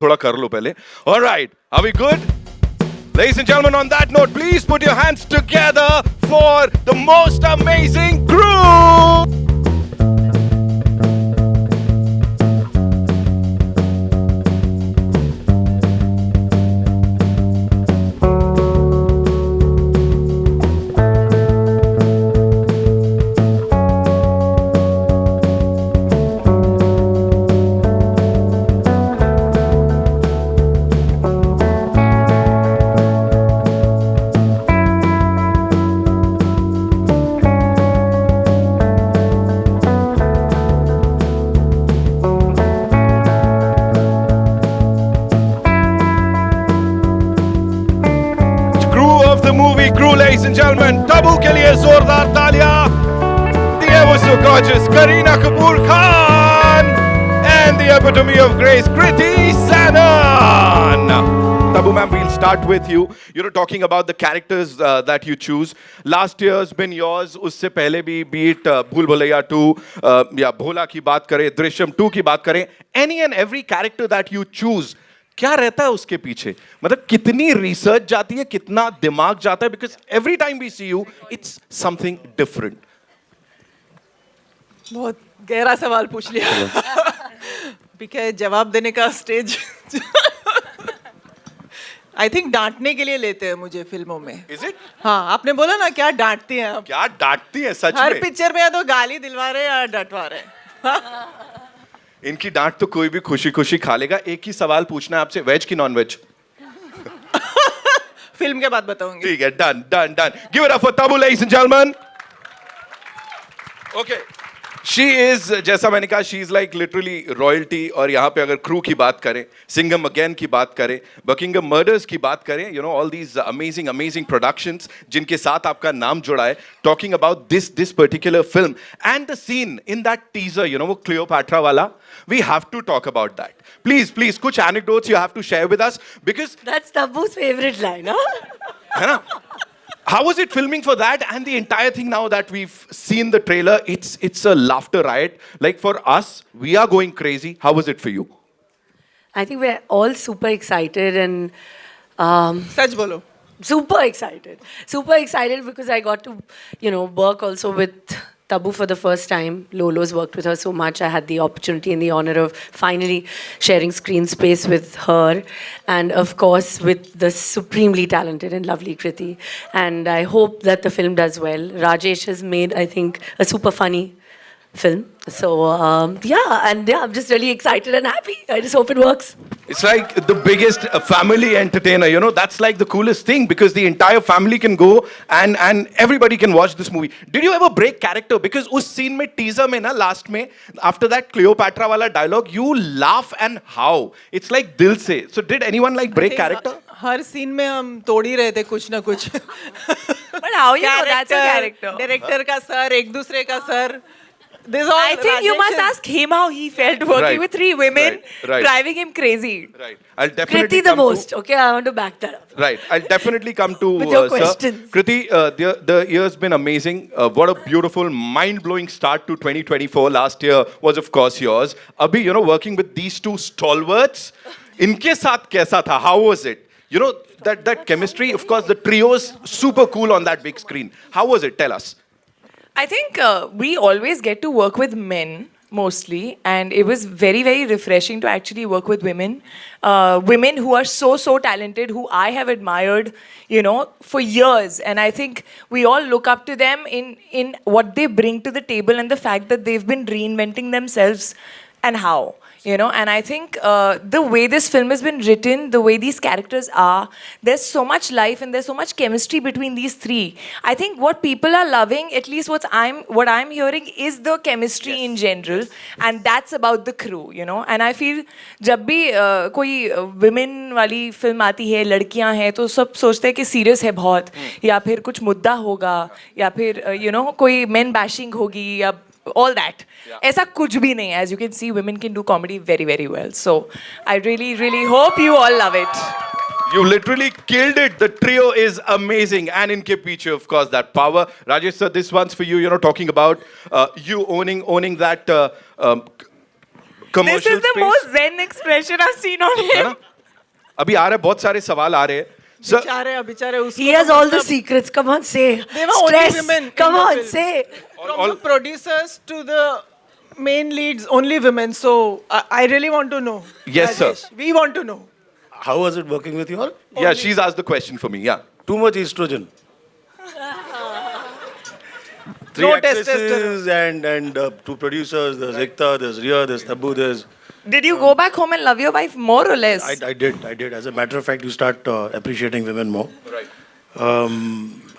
थोड़ा कर लो पहले. All right, are we good? Ladies and gentlemen, on that note, please put your hands together for the most amazing crew. Crew, ladies and gentlemen, Tabu के लिए जोरदार तालियां. The ever so gorgeous Kareena Kapoor Khan and the epitome of grace, Kriti Sanon. Tabu ma'am, we'll start with you. You know, talking about the characters that you choose. Last year's been yours. उससे पहले भी, be it भूल भुलैया 2 या भोला की बात करें, दृश्यम 2 की बात करें, any and every character that you choose, क्या रहता है उसके पीछे? मतलब कितनी रिसर्च जाती है, कितना दिमाग जाता है? Because every time we see you, it's something different. बहुत गहरा सवाल पूछ लिया. बिकॉज़ जवाब देने का स्टेज आई थिंक डांटने के लिए लेते हैं मुझे फिल्मों में. Is it? हाँ, आपने बोला ना क्या डांटती हैं आप? क्या डांटती है सच में? हर पिक्चर में या तो गाली दिलवा रहे या डटवा रहे. इनकी डांट तो कोई भी खुशी खुशी खा लेगा. एक ही सवाल पूछना है आपसे, वेज की नॉन वेज? फिल्म के बाद बताऊंगी. ठीक है, done done done. Give it up for ताबू, ladies and gentleman. Okay, she is, जैसा मैंने कहा, she is like literally royalty. और यहाँ पे अगर क्रू की बात करें, सिंघम अगेन की बात करें, बकिंगम मर्डर्स की बात करें, you know all these amazing amazing productions जिनके साथ आपका नाम जुड़ा है. Talking about this particular film and the seen in that teaser, you know वो क्लियोपैट्रा वाला, we have to talk about that. Please, कुछ anecdotes you have to share with us because that's Tabu's favorite line, huh? है ना? How was it filming for that and the entire thing? Now that we've seen the trailer, it's a laughter riot. Like for us, we are going crazy. How was it for you? I think we're all super excited and सच बोलो. super excited because I got to, you know, work also with Tabu for the first time. Lolo's worked with her so much. I had the opportunity and the honor of finally sharing screen space with her, and of course with the supremely talented and lovely Kriti. And I hope that the film does well. Rajesh has made, I think, a super funny film. So I'm just really excited and happy. I just hope it works. It's like the biggest family entertainer, you know. That's like the coolest thing because the entire family can go and everybody can watch this movie. Did you ever break character? Because उस scene में teaser में ना last में, after that Cleopatra वाला dialogue, you laugh and how. It's like दिल से. So did anyone like break character? Her scene में हम तोड़ ही रहे थे कुछ ना कुछ. But how you know that's a character? Director का सर, एक दूसरे का sir. I think you must ask him how he felt working with 3 women driving him crazy. Right. I'll definitely Kriti the most. Okay, I want to back that up. Right. I'll definitely come to with your sir. questions. Kriti, the year's been amazing. What a beautiful, mind-blowing start to 2024. Last year was, of course, yours. Abhi, you know, working with these 2 stalwarts, इनके साथ कैसा था? How was it? You know, that chemistry, of course, the trio's super cool on that big screen. How was it? Tell us. I think we always get to work with men mostly, and it was very, very refreshing to actually work with women. Women who are so talented, who I have admired, you know, for years. And I think we all look up to them in what they bring to the table and the fact that they've been reinventing themselves and how. You know, and I think the way this film has been written, the way these characters are, there's so much life and there's so much chemistry between these 3. I think what people are loving, at least what I'm hearing, is the chemistry in general, and that's about the crew, you know. And I feel जब भी कोई women वाली film आती है, लड़कियां हैं, तो सब सोचते हैं कि serious है बहुत, या फिर कुछ मुद्दा होगा, या फिर you know कोई men bashing होगी, या all that. ऐसा कुछ भी नहीं. As you can see, women can do comedy very, very well. So I really, really hope you all love it. You literally killed it. The trio is amazing. And in Piche, of course, that power. Rajesh sir, this one's for you, you know, talking about you owning that commercial This is the space. most zen expression I've seen on है him. ना? अभी आ रहे हैं, बहुत सारे सवाल आ रहे हैं. Sir, बेचारे उसको He has तो all the मतलब secrets. Come on, say. They were only Stress. women in Come the on, film. say. from the producers to the main leads, only women. So I really want to know. Yes, sir. Rajesh, we want to know. How was it working with you all? yeah, she's asked the question for me. Yeah. Too much estrogen. Three No actresses and two producers. There's Ekta, there's Riya, there's Tabu, there's... Did you go back home and love your wife more or less? I did. As a matter of fact, you start appreciating women more. Right.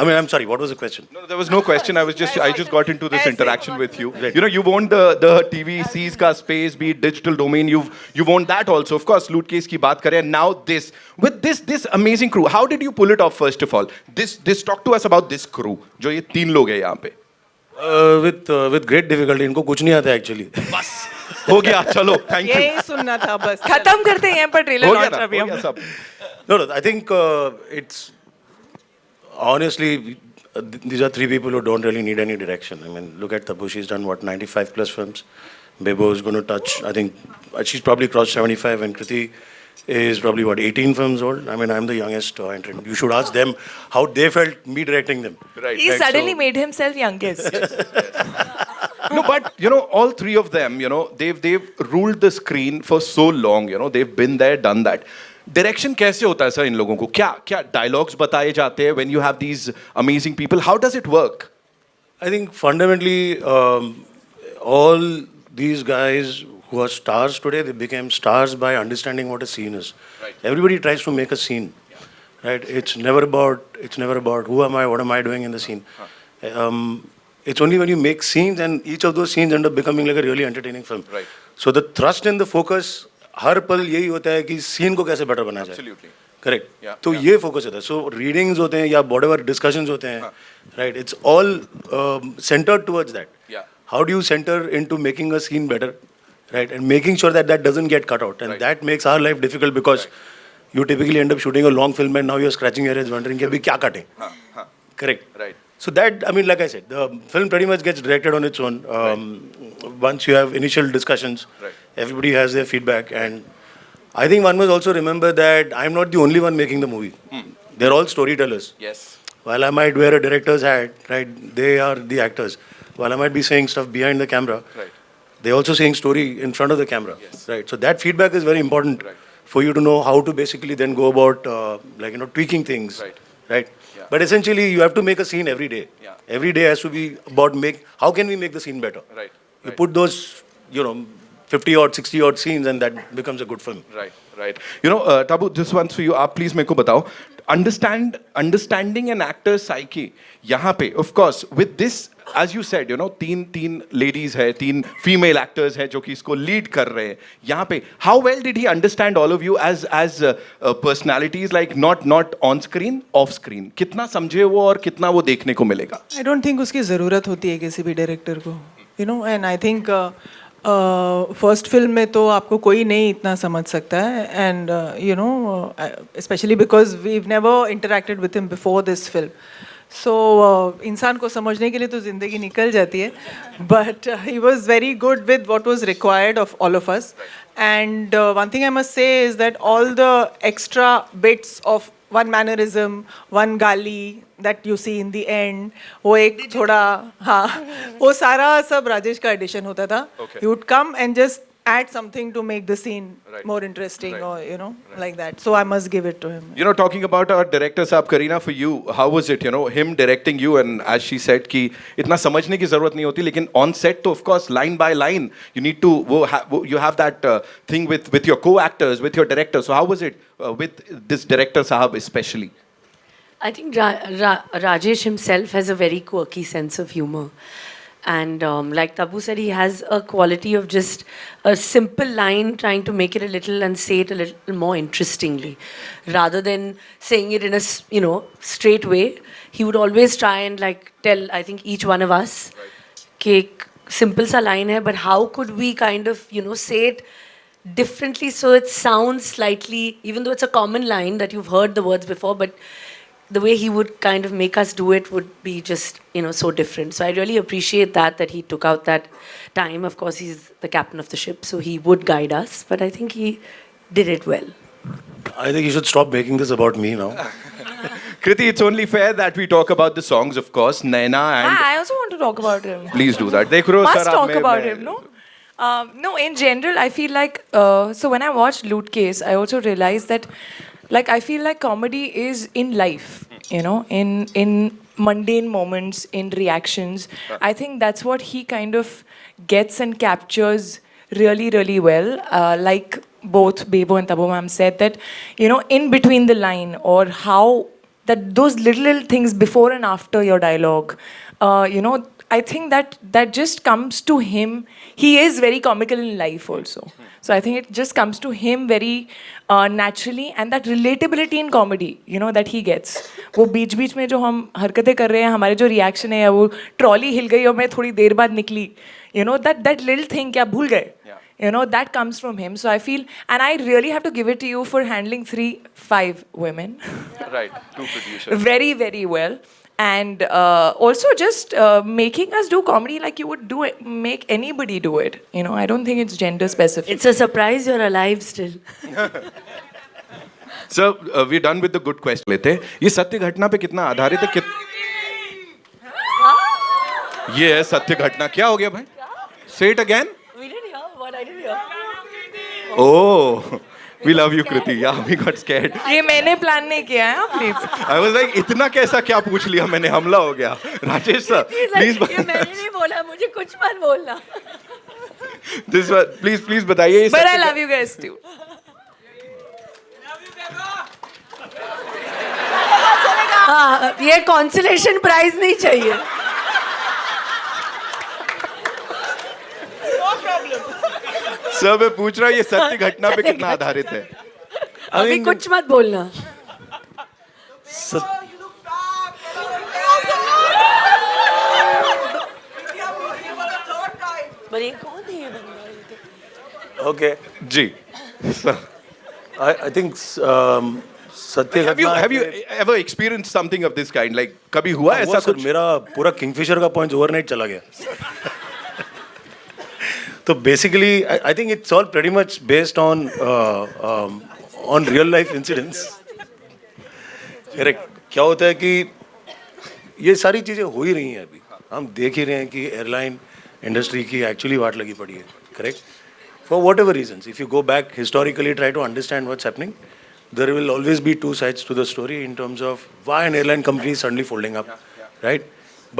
I mean, I'm sorry, what was the question? No, there was no question. I just got into this ऐसे interaction with you. Right. You know, you've owned the TVC's का space, be it digital domain. You've owned that also. Of course, loot case की बात करें. And now this with this amazing crew. How did you pull it off? First of all, this talk to us about this crew. जो ये 3 लोग हैं यहाँ पे. With great difficulty. इनको कुछ नहीं आता actually. हो गया. चलो. Thank you. यही सुनना था बस. खत्म करते हैं यहाँ पर ट्रेलर हो गया लॉन्च ना. अभी हो हम. गया सब. No, I think it's honestly these are 3 people who don't really need any direction. I mean, look at Tabu. She's done what 95 plus films. Bebo is going to touch. I think she's probably crossed 75, and Kriti is probably what 18 films old. I mean, I'm the youngest entrant. You should ask them how they felt me directing them. Right. He right. suddenly So- made himself youngest. No, but you know, all 3 of them, you know, they've ruled the screen for so long. You know, they've been there, done that. Direction कैसे होता है sir इन लोगों को? क्या dialogues बताए जाते हैं when you have these amazing people? How does it work? I think fundamentally, all these guys who are stars today, they became stars by understanding what a scene is. Right. Everybody tries to make a scene, right? It's never about who am I, what am I doing in the scene. It's only when you make scenes and each of those scenes end up becoming like a really entertaining film. Right. So the thrust and the focus, हर पल यही होता है कि scene को कैसे better बनाया जाए. Absolutely. Correct. Yeah, तो yeah. ये focus होता है. So readings होते हैं या whatever discussions होते हैं, right? It's all centered towards that. Yeah. How do you center into making a scene better, right? And making sure that that doesn't get cut out. And Right. that makes our life difficult because you typically end up shooting a long film and now you're scratching your heads wondering कि अभी क्या काटें. Correct. Right. So that, I mean, like I said, the film pretty much gets directed on its own. Once you have initial discussions, Right. everybody has their feedback. And I think one must also remember that I'm not the only one making the movie. They're all storytellers. Yes. While I might wear a director's hat, right, they are the actors. While I might be saying stuff behind the camera, Right. they're also saying story in front of the camera. Yes. Right. So that feedback is very important Right. for you to know how to basically then go about, tweaking things. Right. Right. Yeah. But essentially, you have to make a scene every day. Yeah. Every day has to be about how can we make the scene better? Right. You Right. put those, 50 odd, 60 odd scenes, and that becomes a good film. Right, right. You know, Tabu, this one's for you. आप please मेरे को बताओ. Understanding an actor's psyche. यहाँ पे, of course, with this, as you said, तीन ladies है, 3 female actors है जो कि इसको lead कर रहे हैं. यहाँ पे, how well did he understand all of you as personalities, like not on screen, off screen? कितना समझे वो और कितना वो देखने को मिलेगा? I don't think उसकी ज़रूरत होती है किसी भी डायरेक्टर को. And I think first film में तो आपको कोई नहीं इतना समझ सकता है and specially because we never interacted with him before this film so इंसान को समझने के लिए तो ज़िंदगी निकल जाती है but he was very good with what was required of all of us and one thing I must say is that all the extra bits of one mannerism, one गाली that you see in the end, वो एक थोड़ा हाँ वो सारा सब राजेश का addition होता था. Okay. He would come and just add something to make the scene Right. more interesting Right. or like that. So I must give it to him. Talking about our director साहब, Kareena, for you, how was it, him directing you, and as she said कि इतना समझने की ज़रूरत नहीं होती, लेकिन on set तो of course line by line you need to you have that thing with your co-actors, with your director. So how was it with this director साहब especially? I think Rajesh himself has a very quirky sense of humor. And like Tabu said, he has a quality of just a simple line, trying to make it a little and say it a little more interestingly. Rather than saying it in a, straight way, he would always try and tell, I think, each one of us, कि simple sa line hai, but how could we kind of, say it differently so it sounds slightly, even though it's a common line that you've heard the words before, but the way he would kind of make us do it would be just, so different. So I really appreciate that he took out that time. Of course, he's the captain of the ship, so he would guide us, but I think he did it well. I think you should stop making this about me now. Kriti, it's only fair that we talk about the songs, of course. Naina and... I also want to talk about him. Please do that. Dekh rahe ho, Must sir, talk aap about mein- him, no? No, in general, I feel like, so when I watched Loot Case, I also realized that, like, I feel like comedy is in life, in mundane moments, in reactions. I think that's what he kind of gets and captures really, really well. Like both Bebo and Tabu ma'am said that, in between the line, or how that those little things before and after your dialogue, I think that just comes to him. He is very comical in life also. So I think it just comes to him very naturally, and that relatability in comedy, that he gets. वो बीच-बीच में जो हम हरकतें कर रहे हैं, हमारे जो reaction है, या वो trolley हिल गई और मैं थोड़ी देर बाद निकली, that little thing क्या भूल गए? That comes from him. So I feel, and I really have to give it to you for handling 5 women. Right, 2 producers. Very, very well. And also just making us do comedy like you would do it, make anybody do it. I don't think it's gender specific. It's a surprise you're alive still. So, we're done with the good question. लेते हैं। ये सत्य घटना पे कितना आधारित है? ये है सत्य घटना। क्या हो गया भाई? Say it again. We didn't hear what I didn't hear. Oh, we love you, Kriti. Yeah, we got scared. ये मैंने प्लान नहीं किया है, प्लीज. I was like, इतना कैसा क्या पूछ लिया मैंने, हमला हो गया. Rajesh sir, please. ये मैंने नहीं बोला, मुझे कुछ मत बोलना. This one, please बताइए. ये But I सत्य- love you guys too. हाँ, ये consolation prize नहीं चाहिए. सर मैं पूछ रहा हूँ ये सत्य घटना पे कितना आधारित है? अभी कुछ मत बोलना. पर ये कौन है ये बंदा? Okay. Ji. Sir, I think सत्य घटना. have you ever experienced something of this kind? Like कभी हुआ ऐसा हुआ सर, कुछ? मेरा पूरा किंगफिशर का पॉइंट ओवरनाइट चला गया. तो basically I think it's all pretty much based on real life incidents. Correct. क्या होता है कि ये सारी चीज़ें हो ही रही हैं अभी. हम देख ही रहे हैं कि एयरलाइन इंडस्ट्री की एक्चुअली वाट लगी पड़ी है. Correct. For whatever reasons, if you go back historically try to understand what's happening, there will always be 2 sides to the story in terms of why an airline company is suddenly folding up, right?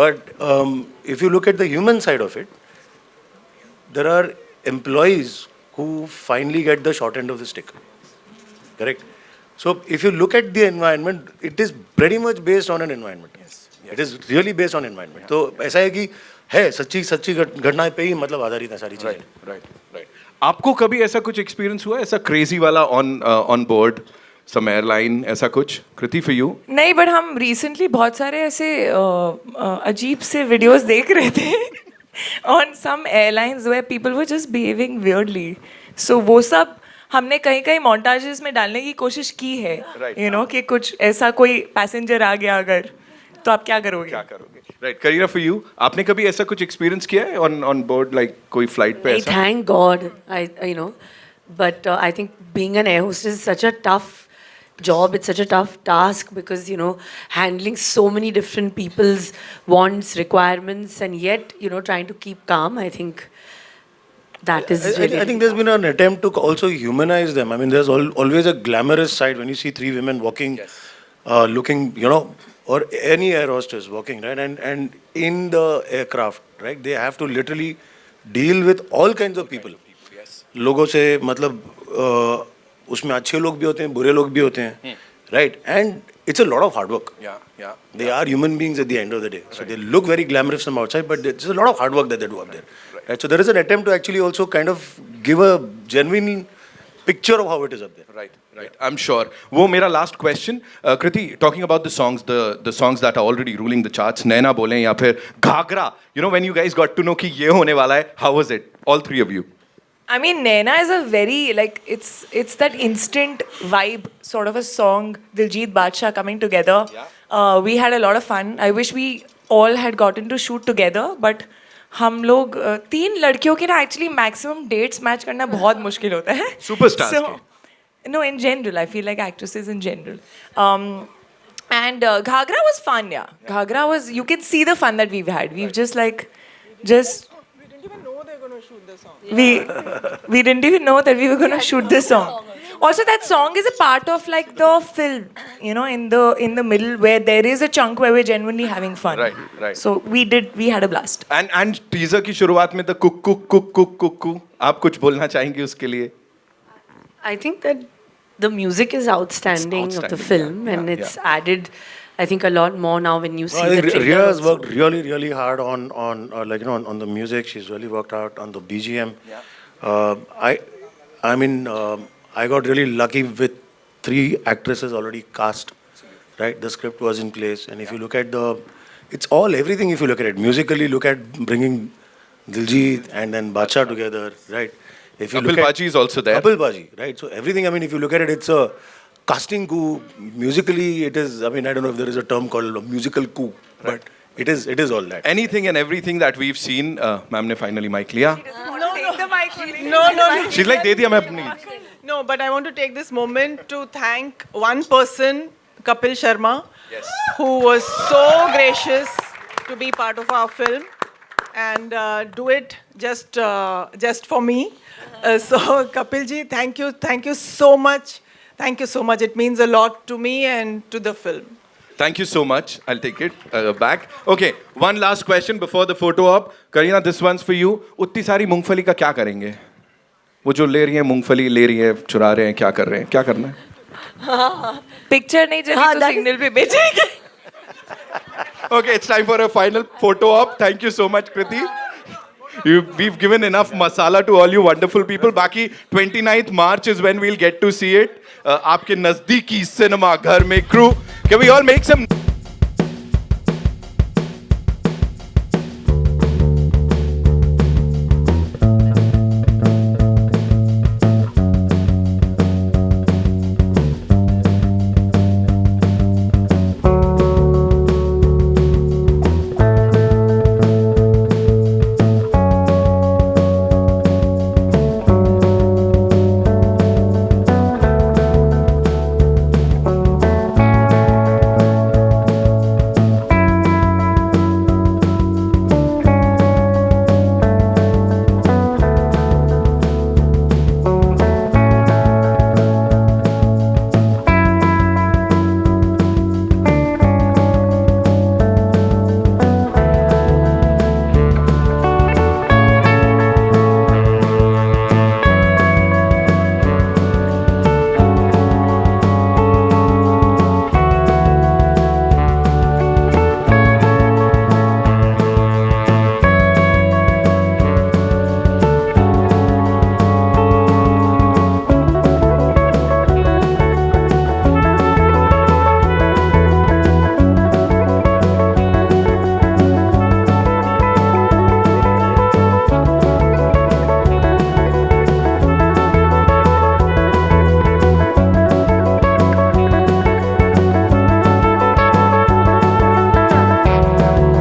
But if you look at the human side of it, there are employees who finally get the short end of the stick, correct? So if you look at the environment, it is pretty much based on an environment. Yes. It is really based on environment. तो ऐसा है कि है सच्ची घटना पे ही मतलब आधारित है सारी चीजें. Right. आपको कभी ऐसा कुछ एक्सपीरियंस हुआ ऐसा क्रेजी वाला ऑन बोर्ड सम एयरलाइन ऐसा कुछ? Kriti for you? नहीं, बट हम रिसेंटली बहुत सारे ऐसे अजीब से वीडियोस देख रहे थे on some airlines where people were just behaving weirdly. So वो सब हमने कहीं मोन्टाजेस में डालने की कोशिश की है. कि कुछ ऐसा कोई पैसेंजर आ गया अगर, तो आप क्या करोगे? राइट. करीना फॉर यू, आपने कभी ऐसा कुछ एक्सपीरियंस किया है ऑन बोर्ड, लाइक कोई फ्लाइट पे ऐसा? Thank God, but I think being an air hostess is such a tough job. It's such a tough task because handling so many different people's wants, requirements, and yet trying to keep calm. I think that is really. I think there's been an attempt to also humanize them. I mean, there's always a glamorous side when you see 3 women walking, looking, or any air hostess walking, right? And in the aircraft, right? They have to literally deal with all kinds of people. लोगों से मतलब उसमें अच्छे लोग भी होते हैं, बुरे लोग भी होते हैं, right? And it's a lot of hard work. Yeah. They are human beings at the end of the day. So they look very glamorous from outside, but there's a lot of hard work that they do up there. Right? So there is an attempt to actually also kind of give a genuine picture of how it is up there. Right. I'm sure. वो मेरा last question. Kriti, talking about the songs, the songs that are already ruling the charts, नैना बोलें या फिर Ghaghara. When you guys got to know कि ये होने वाला है, how was it? All 3 of you. I mean, Naina is a very, like, it's that instant vibe sort of a song, Diljit Badshah coming together. We had a lot of fun. I wish we all had gotten to shoot together, but हम लोग 3 लड़कियों के ना actually maximum dates match करना बहुत मुश्किल होता है. Superstars So, के. no, in general, I feel like actresses in general. And Ghagra was fun, yeah. Ghagra was, you can see the fun that we've had. We've just We didn't even know they were going to shoot the song. we didn't even know that we were going to shoot this song. Also, that song is a part of like the film, you know, in the middle where there is a chunk where we're genuinely having fun. Right. So we had a blast. And teaser की शुरुआत में the cook आप कुछ बोलना चाहेंगे उसके लिए? I think that the music is outstanding of the outstanding, film, yeah, and yeah, it's added, I think, a lot more now when you see I the think trailer Rhea has also. worked really hard on like, you know, on the music. She's really worked out on the BGM. I mean, I got really lucky with 3 actresses already cast, right? The script was in place, and if you look at it's all everything. If you look at it musically, look at bringing Diljit and then Bacha together, right? If you Kapil look at Baji is also there. Kapil Baji, right? So everything. I mean, if you look at it, it's a casting coup. Musically, it is. I mean, I don't know if there is a term called a musical coup, but it is all that. Anything and everything that we've seen, ma'am ने finally mic लिया. No. She's like दे दिया मैं अपनी. No, but I want to take this moment to thank one person, Kapil Sharma, who was so gracious to be part of our film and do it just for me. So Kapil ji, thank you so much. Thank you so much. It means a lot to me and to the film. Thank you so much. I'll take it back. Okay, one last question before the photo op. Kareena, this one's for you. उतनी सारी मूंगफली का क्या करेंगे? वो जो ले रही है मूंगफली ले रही है, चुरा रहे हैं, क्या कर रहे हैं? क्या करना है? Picture नहीं चली तो सिग्नल पे भेजेंगे. Okay, it's time for a final photo op. Thank you so much, Kriti. We've given enough masala to all you wonderful people. बाकी 29th March is when we'll get to see it. आपके नजदीकी cinema घर में crew. Can we all make some